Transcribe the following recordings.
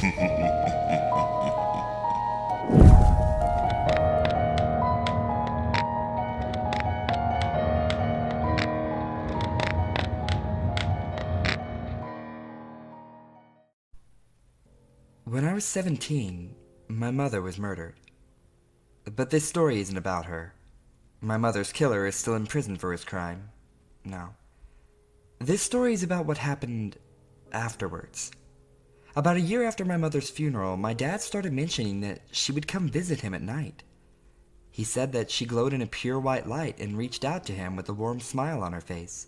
When I was 17, my mother was murdered. But this story isn't about her. My mother's killer is still in prison for his crime. No. This story is about what happened afterwards. About a year after my mother's funeral, my dad started mentioning that she would come visit him at night. He said that she glowed in a pure white light and reached out to him with a warm smile on her face.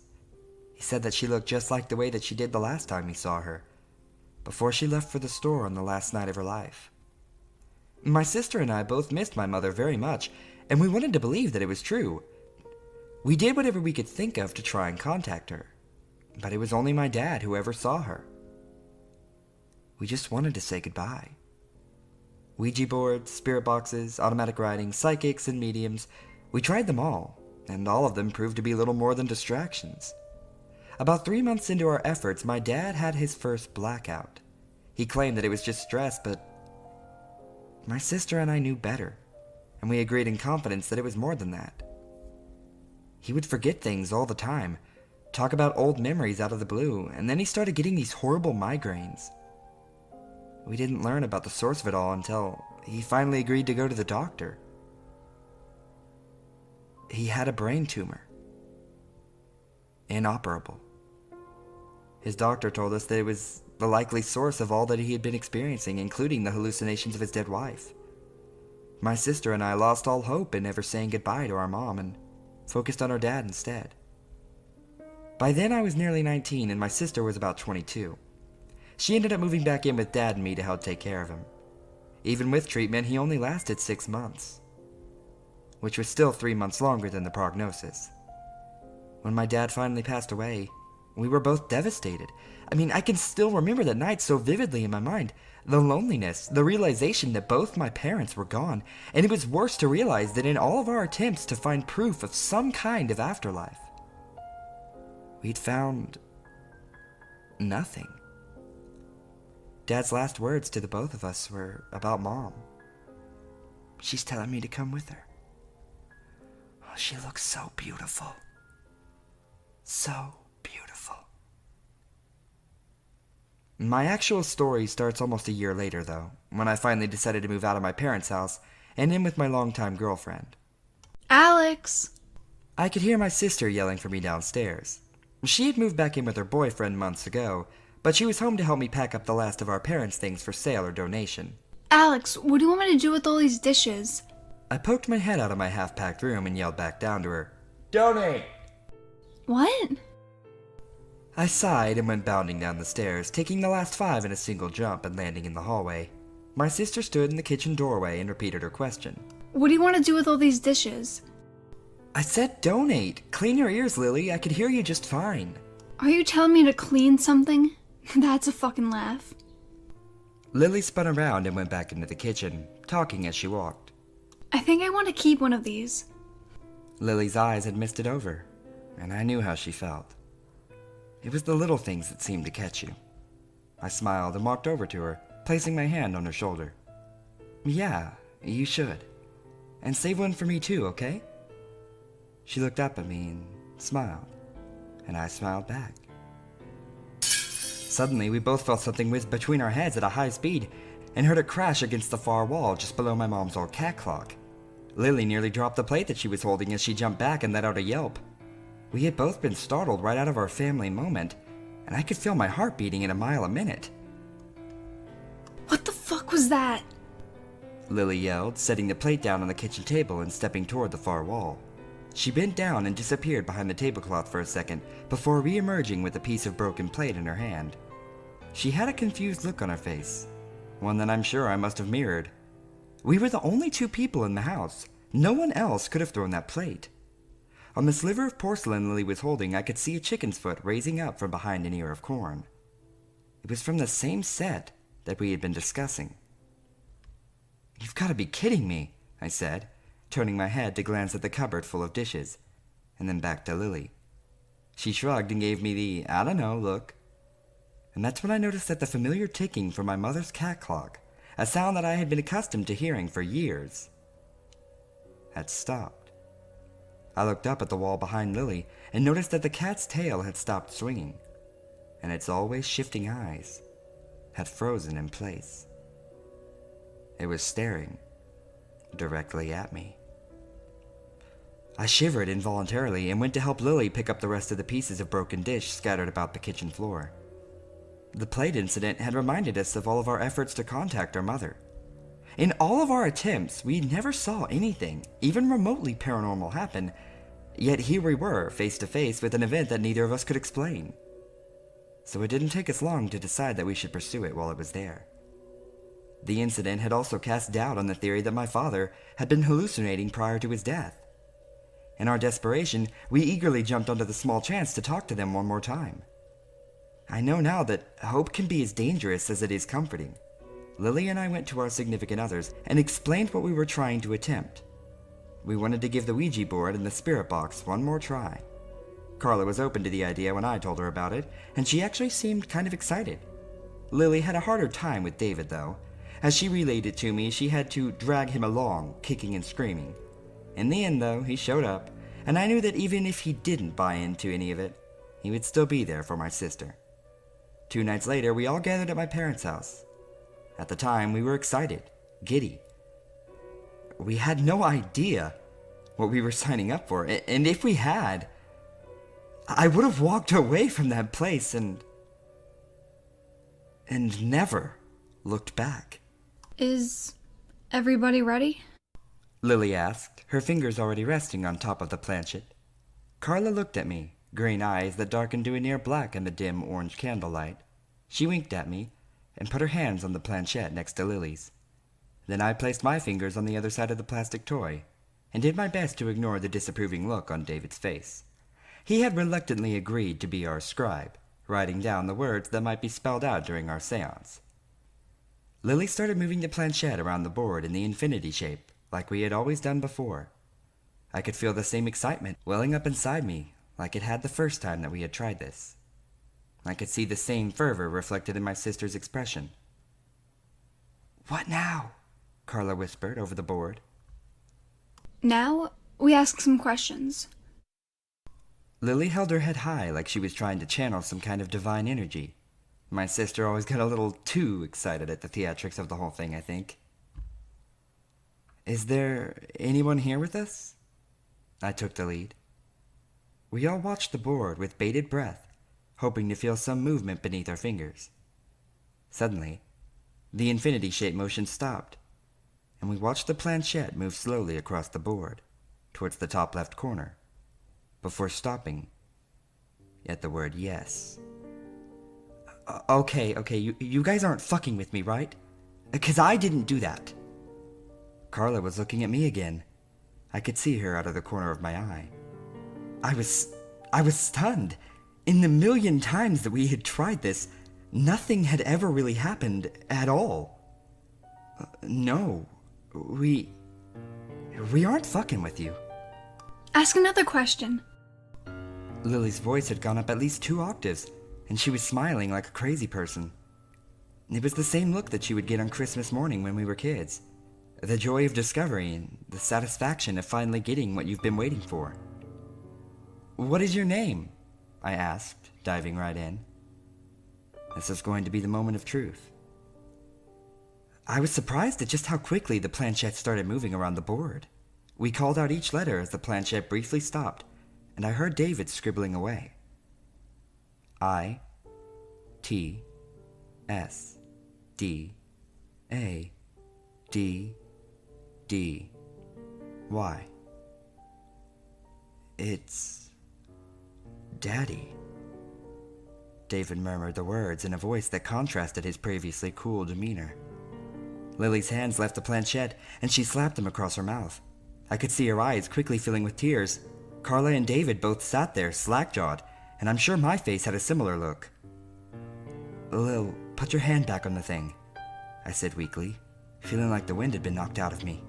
He said that she looked just like the way that she did the last time he saw her, before she left for the store on the last night of her life. My sister and I both missed my mother very much, and we wanted to believe that it was true. We did whatever we could think of to try and contact her, but it was only my dad who ever saw her. We just wanted to say goodbye. Ouija boards, spirit boxes, automatic writing, psychics, and mediums, we tried them all, and all of them proved to be little more than distractions. About 3 months into our efforts, my dad had his first blackout. He claimed that it was just stress, but my sister and I knew better, and we agreed in confidence that it was more than that. He would forget things all the time, talk about old memories out of the blue, and then he started getting these horrible migraines. We didn't learn about the source of it all until he finally agreed to go to the doctor. He had a brain tumor. Inoperable. His doctor told us that it was the likely source of all that he had been experiencing, including the hallucinations of his dead wife. My sister and I lost all hope in ever saying goodbye to our mom and focused on our dad instead. By then I was nearly 19 and my sister was about 22. She ended up moving back in with Dad and me to help take care of him. Even with treatment, he only lasted 6 months, which was still 3 months longer than the prognosis. When my dad finally passed away, we were both devastated. I mean, I can still remember that night so vividly in my mind. The loneliness, the realization that both my parents were gone, and it was worse to realize that in all of our attempts to find proof of some kind of afterlife, we'd found nothing. Dad's last words to the both of us were about Mom. She's telling me to come with her. Oh, she looks so beautiful. So beautiful. My actual story starts almost a year later, though, when I finally decided to move out of my parents' house and in with my longtime girlfriend. Alex! I could hear my sister yelling for me downstairs. She had moved back in with her boyfriend months ago, but she was home to help me pack up the last of our parents' things for sale or donation. Alex, what do you want me to do with all these dishes? I poked my head out of my half-packed room and yelled back down to her, "Donate!" What? I sighed and went bounding down the stairs, taking the last 5 in a single jump and landing in the hallway. My sister stood in the kitchen doorway and repeated her question. What do you want to do with all these dishes? I said donate. Clean your ears, Lily. I could hear you just fine. Are you telling me to clean something? That's a fucking laugh. Lily spun around and went back into the kitchen, talking as she walked. I think I want to keep one of these. Lily's eyes had misted over, and I knew how she felt. It was the little things that seemed to catch you. I smiled and walked over to her, placing my hand on her shoulder. Yeah, you should. And save one for me too, okay? She looked up at me and smiled, and I smiled back. Suddenly, we both felt something whiz between our heads at a high speed and heard it crash against the far wall just below my mom's old cat clock. Lily nearly dropped the plate that she was holding as she jumped back and let out a yelp. We had both been startled right out of our family moment, and I could feel my heart beating at a mile a minute. What the fuck was that? Lily yelled, setting the plate down on the kitchen table and stepping toward the far wall. She bent down and disappeared behind the tablecloth for a second before re-emerging with a piece of broken plate in her hand. She had a confused look on her face, one that I'm sure I must have mirrored. We were the only 2 people in the house. No one else could have thrown that plate. On the sliver of porcelain Lily was holding, I could see a chicken's foot raising up from behind an ear of corn. It was from the same set that we had been discussing. "You've got to be kidding me," I said, turning my head to glance at the cupboard full of dishes, and then back to Lily. She shrugged and gave me the "I don't know" look. And that's when I noticed that the familiar ticking from my mother's cat clock, a sound that I had been accustomed to hearing for years, had stopped. I looked up at the wall behind Lily and noticed that the cat's tail had stopped swinging, and its always shifting eyes had frozen in place. It was staring directly at me. I shivered involuntarily and went to help Lily pick up the rest of the pieces of broken dish scattered about the kitchen floor. The plate incident had reminded us of all of our efforts to contact our mother. In all of our attempts, we never saw anything, even remotely paranormal, happen, yet here we were, face to face with an event that neither of us could explain. So it didn't take us long to decide that we should pursue it while it was there. The incident had also cast doubt on the theory that my father had been hallucinating prior to his death. In our desperation, we eagerly jumped onto the small chance to talk to them one more time. I know now that hope can be as dangerous as it is comforting. Lily and I went to our significant others and explained what we were trying to attempt. We wanted to give the Ouija board and the spirit box one more try. Carla was open to the idea when I told her about it, and she actually seemed kind of excited. Lily had a harder time with David, though. As she relayed it to me, she had to drag him along, kicking and screaming. In the end, though, he showed up, and I knew that even if he didn't buy into any of it, he would still be there for my sister. 2 nights later, we all gathered at my parents' house. At the time, we were excited, giddy. We had no idea what we were signing up for, and if we had, I would have walked away from that place and never looked back. Is everybody ready? Lily asked, her fingers already resting on top of the planchette. Carla looked at me, green eyes that darkened to a near black in the dim orange candlelight. She winked at me and put her hands on the planchette next to Lily's. Then I placed my fingers on the other side of the plastic toy and did my best to ignore the disapproving look on David's face. He had reluctantly agreed to be our scribe, writing down the words that might be spelled out during our seance. Lily started moving the planchette around the board in the infinity shape, like we had always done before. I could feel the same excitement welling up inside me, like it had the first time that we had tried this. I could see the same fervor reflected in my sister's expression. "What now?" Carla whispered over the board. Now, we ask some questions. Lily held her head high like she was trying to channel some kind of divine energy. My sister always got a little too excited at the theatrics of the whole thing, I think. "Is there anyone here with us?" I took the lead. We all watched the board with bated breath, hoping to feel some movement beneath our fingers. Suddenly, the infinity-shaped motion stopped, and we watched the planchette move slowly across the board, towards the top left corner, before stopping at the word yes. Okay, you guys aren't fucking with me, right? 'Cause I didn't do that." Carla was looking at me again. I could see her out of the corner of my eye. I was stunned. In the million times that we had tried this, nothing had ever really happened at all. No, we aren't fucking with you. Ask another question. Lily's voice had gone up at least 2 octaves, and she was smiling like a crazy person. It was the same look that she would get on Christmas morning when we were kids. The joy of discovery and the satisfaction of finally getting what you've been waiting for. "What is your name?" I asked, diving right in. This was going to be the moment of truth. I was surprised at just how quickly the planchette started moving around the board. We called out each letter as the planchette briefly stopped, and I heard David scribbling away. I, T, S, D, A, D, D, Y. "It's Daddy." David murmured the words in a voice that contrasted his previously cool demeanor. Lily's hands left the planchette, and she slapped them across her mouth. I could see her eyes quickly filling with tears. Carla and David both sat there, slack-jawed, and I'm sure my face had a similar look. "Lil, put your hand back on the thing," I said weakly, feeling like the wind had been knocked out of me.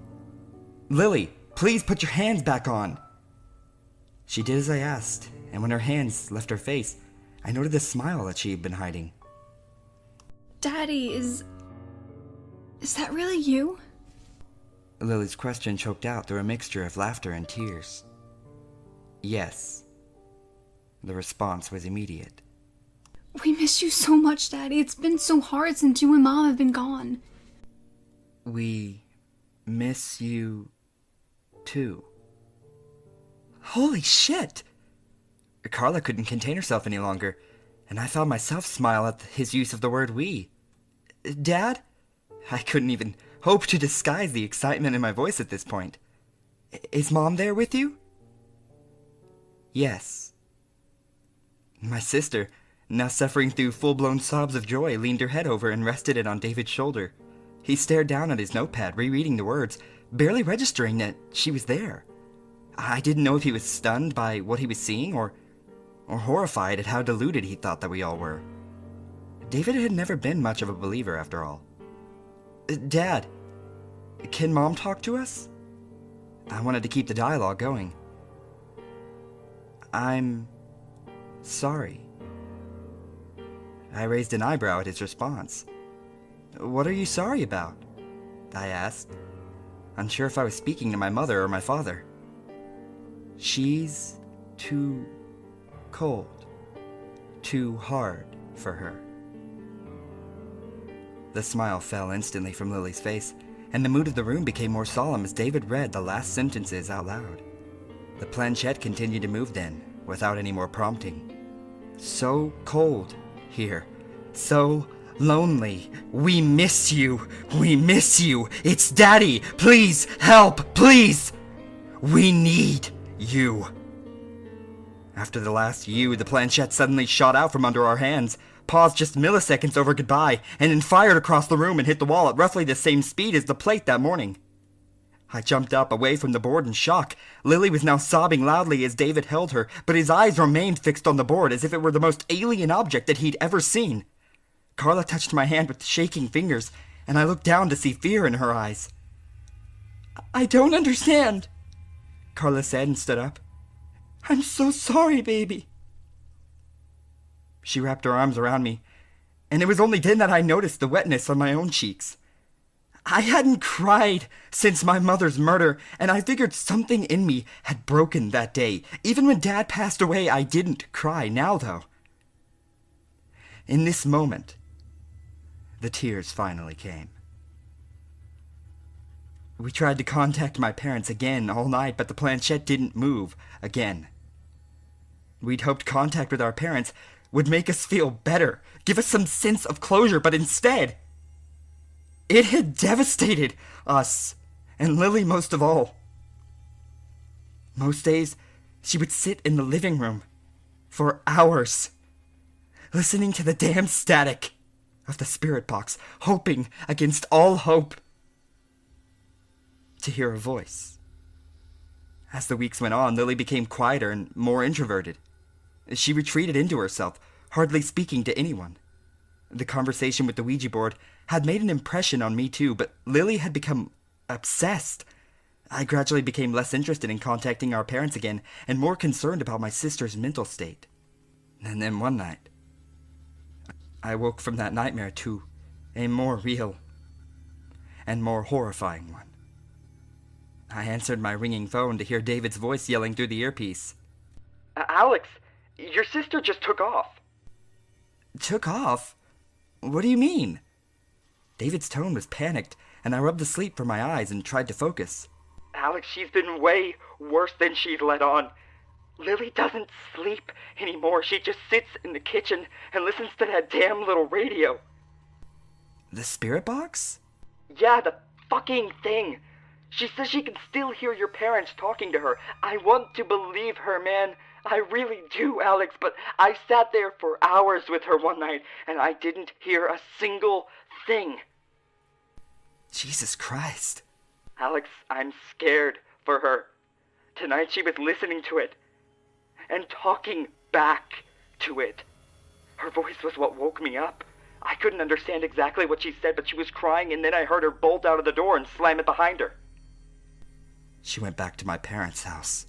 "Lily, please put your hands back on!" She did as I asked, and when her hands left her face, I noted the smile that she had been hiding. Daddy, is that really you? Lily's question choked out through a mixture of laughter and tears. Yes. The response was immediate. We miss you so much, Daddy. It's been so hard since you and Mom have been gone. We miss you, too. Holy shit! Carla couldn't contain herself any longer, and I found myself smile at his use of the word we. Dad? I couldn't even hope to disguise the excitement in my voice at this point. Is Mom there with you? Yes. My sister, now suffering through full-blown sobs of joy, leaned her head over and rested it on David's shoulder. He stared down at his notepad, rereading the words, barely registering that she was there. I didn't know if he was stunned by what he was seeing or horrified at how deluded he thought that we all were. David had never been much of a believer, after all. Dad, can Mom talk to us? I wanted to keep the dialogue going. I'm sorry. I raised an eyebrow at his response. What are you sorry about? I asked, unsure if I was speaking to my mother or my father. She's too cold, too hard for her. The smile fell instantly from Lily's face, and the mood of the room became more solemn as David read the last sentences out loud. The planchette continued to move then, without any more prompting. So cold here, so lonely. We miss you. We miss you. It's Daddy. Please help. Please. We need you. After the last you, the planchette suddenly shot out from under our hands, paused just milliseconds over goodbye, and then fired across the room and hit the wall at roughly the same speed as the plate that morning. I jumped up away from the board in shock. Lily was now sobbing loudly as David held her, but his eyes remained fixed on the board as if it were the most alien object that he'd ever seen. Carla touched my hand with shaking fingers, and I looked down to see fear in her eyes. I don't understand, Carla said and stood up. I'm so sorry, baby. She wrapped her arms around me, and it was only then that I noticed the wetness on my own cheeks. I hadn't cried since my mother's murder, and I figured something in me had broken that day. Even when Dad passed away, I didn't cry now, though. In this moment, the tears finally came. We tried to contact my parents again all night, but the planchette didn't move again. We'd hoped contact with our parents would make us feel better, give us some sense of closure, but instead, it had devastated us, and Lily most of all. Most days, she would sit in the living room for hours, listening to the damn static of the spirit box, hoping against all hope to hear a voice. As the weeks went on, Lily became quieter and more introverted. She retreated into herself, hardly speaking to anyone. The conversation with the Ouija board had made an impression on me too, but Lily had become obsessed. I gradually became less interested in contacting our parents again, and more concerned about my sister's mental state. And then one night, I woke from that nightmare to a more real and more horrifying one. I answered my ringing phone to hear David's voice yelling through the earpiece. Alex, your sister just took off. Took off? What do you mean? David's tone was panicked, and I rubbed the sleep from my eyes and tried to focus. Alex, she's been way worse than she's let on. Lily doesn't sleep anymore. She just sits in the kitchen and listens to that damn little radio. The spirit box? Yeah, the fucking thing. She says she can still hear your parents talking to her. I want to believe her, man. I really do, Alex, but I sat there for hours with her one night, and I didn't hear a single thing. Jesus Christ. Alex, I'm scared for her. Tonight she was listening to it, and talking back to it. Her voice was what woke me up. I couldn't understand exactly what she said, but she was crying, and then I heard her bolt out of the door and slam it behind her. She went back to my parents' house.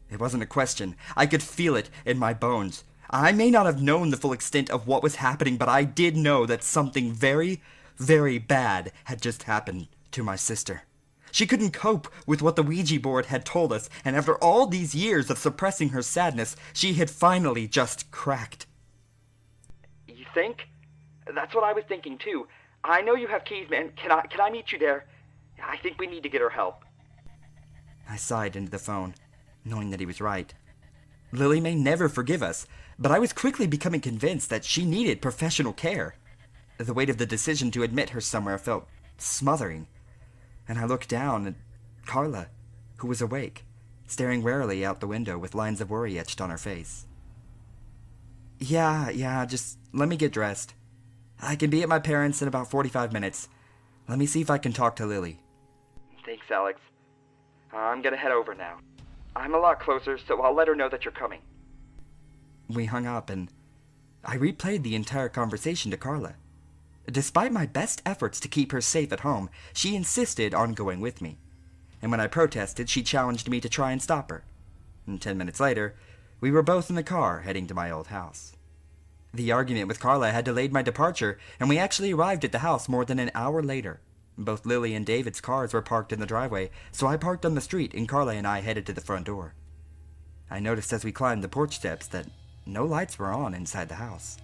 It wasn't a question. I could feel it in my bones. I may not have known the full extent of what was happening, but I did know that something very, very bad had just happened to my sister. She couldn't cope with what the Ouija board had told us, and after all these years of suppressing her sadness, she had finally just cracked. You think? That's what I was thinking too. I know you have keys, man. Can I meet you there? I think we need to get her help. I sighed into the phone, knowing that he was right. Lily may never forgive us, but I was quickly becoming convinced that she needed professional care. The weight of the decision to admit her somewhere felt smothering, and I looked down at Carla, who was awake, staring warily out the window with lines of worry etched on her face. Yeah, just let me get dressed. I can be at my parents' in about 45 minutes. Let me see if I can talk to Lily. Thanks, Alex. I'm gonna head over now. I'm a lot closer, so I'll let her know that you're coming. We hung up, and I replayed the entire conversation to Carla. Despite my best efforts to keep her safe at home, she insisted on going with me. And when I protested, she challenged me to try and stop her. And 10 minutes later, we were both in the car heading to my old house. The argument with Carla had delayed my departure, and we actually arrived at the house more than an hour later. Both Lily and David's cars were parked in the driveway, so I parked on the street and Carla and I headed to the front door. I noticed as we climbed the porch steps that no lights were on inside the house.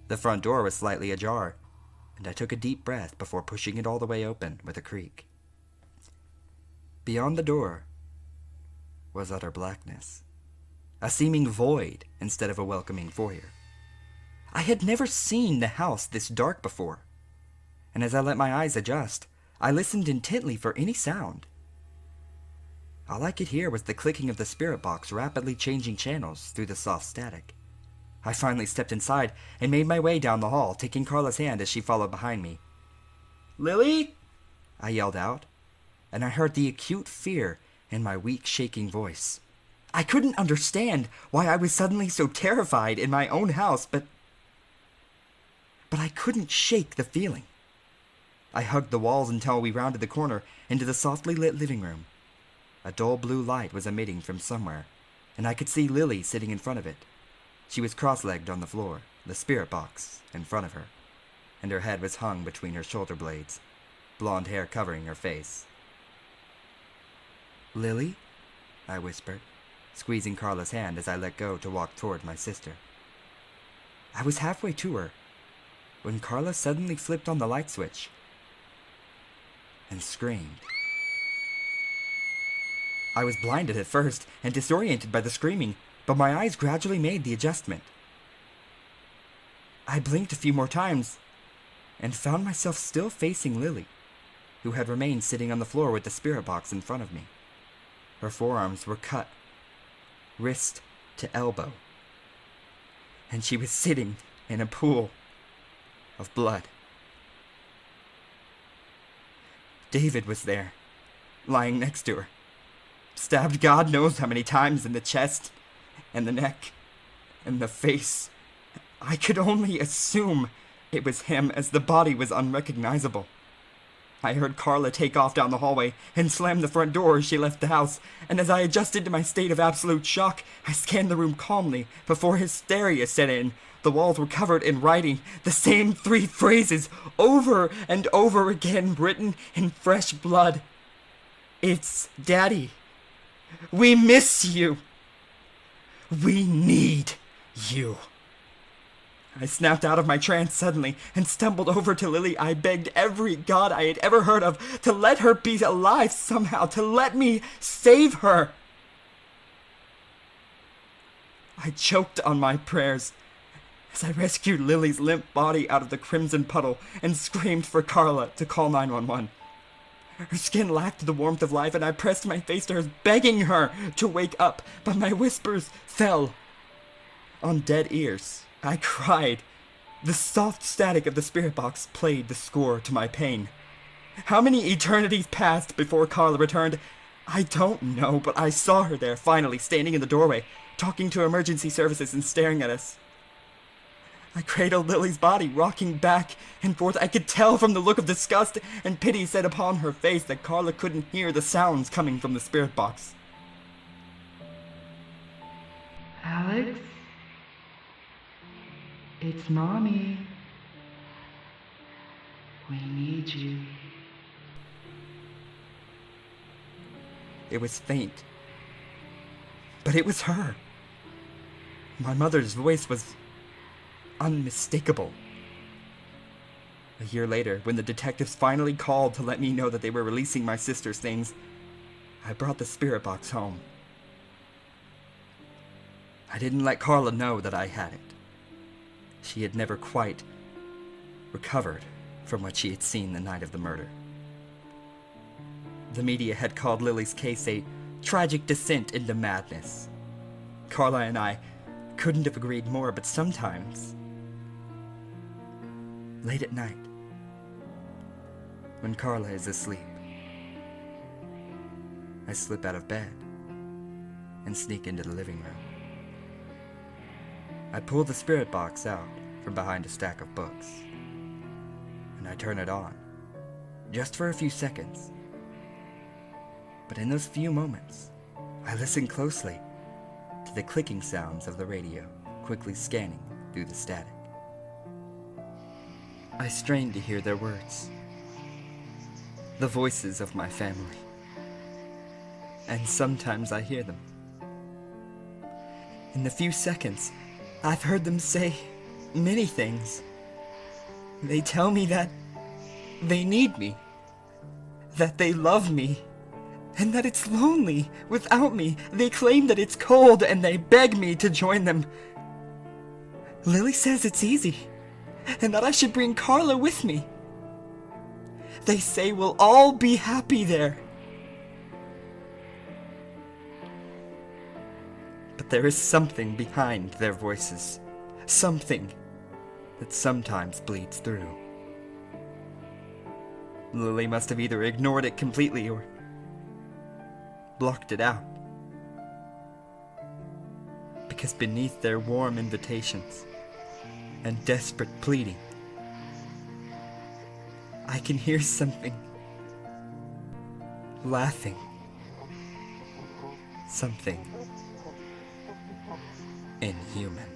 The front door was slightly ajar, and I took a deep breath before pushing it all the way open with a creak. Beyond the door was utter blackness, a seeming void instead of a welcoming foyer. I had never seen the house this dark before, and as I let my eyes adjust, I listened intently for any sound. All I could hear was the clicking of the spirit box rapidly changing channels through the soft static. I finally stepped inside and made my way down the hall, taking Carla's hand as she followed behind me. "Lily?" I yelled out, and I heard the acute fear in my weak, shaking voice. I couldn't understand why I was suddenly so terrified in my own house, but I couldn't shake the feeling. I hugged the walls until we rounded the corner into the softly lit living room. A dull blue light was emitting from somewhere, and I could see Lily sitting in front of it. She was cross-legged on the floor, the spirit box in front of her, and her head was hung between her shoulder blades, blonde hair covering her face. "Lily?" I whispered, squeezing Carla's hand as I let go to walk toward my sister. I was halfway to her when Carla suddenly flipped on the light switch and screamed. I was blinded at first and disoriented by the screaming, but my eyes gradually made the adjustment. I blinked a few more times and found myself still facing Lily, who had remained sitting on the floor with the spirit box in front of me. Her forearms were cut, wrist to elbow, and she was sitting in a pool of blood. David was there, lying next to her, stabbed God knows how many times in the chest and the neck and the face. I could only assume it was him, as the body was unrecognizable. I heard Carla take off down the hallway and slam the front door as she left the house, and as I adjusted to my state of absolute shock, I scanned the room calmly before hysteria set in. The walls were covered in writing, the same 3 phrases over and over again, written in fresh blood. "It's Daddy. We miss you. We need you." I snapped out of my trance suddenly and stumbled over to Lily. I begged every god I had ever heard of to let her be alive somehow, to let me save her. I choked on my prayers as I rescued Lily's limp body out of the crimson puddle and screamed for Carla to call 911. Her skin lacked the warmth of life, and I pressed my face to hers, begging her to wake up, but my whispers fell on dead ears. I cried. The soft static of the spirit box played the score to my pain. How many eternities passed before Carla returned? I don't know, but I saw her there, finally, standing in the doorway, talking to emergency services and staring at us. I cradled Lily's body, rocking back and forth. I could tell from the look of disgust and pity set upon her face that Carla couldn't hear the sounds coming from the spirit box. Alex? It's Mommy. We need you. It was faint, but it was her. My mother's voice was unmistakable. A year later, when the detectives finally called to let me know that they were releasing my sister's things, I brought the spirit box home. I didn't let Carla know that I had it. She had never quite recovered from what she had seen the night of the murder. The media had called Lily's case a tragic descent into madness. Carla and I couldn't have agreed more, but sometimes, late at night, when Carla is asleep, I slip out of bed and sneak into the living room. I pull the spirit box out from behind a stack of books, and I turn it on, just for a few seconds. But in those few moments, I listen closely to the clicking sounds of the radio, quickly scanning through the static. I strain to hear their words, the voices of my family, and sometimes I hear them. In the few seconds, I've heard them say many things. They tell me that they need me, that they love me, and that it's lonely without me. They claim that it's cold, and they beg me to join them. Lily says it's easy, and that I should bring Carla with me. They say we'll all be happy there. But there is something behind their voices, something that sometimes bleeds through. Lily must have either ignored it completely or blocked it out. Because beneath their warm invitations and desperate pleading, I can hear something laughing, something inhuman.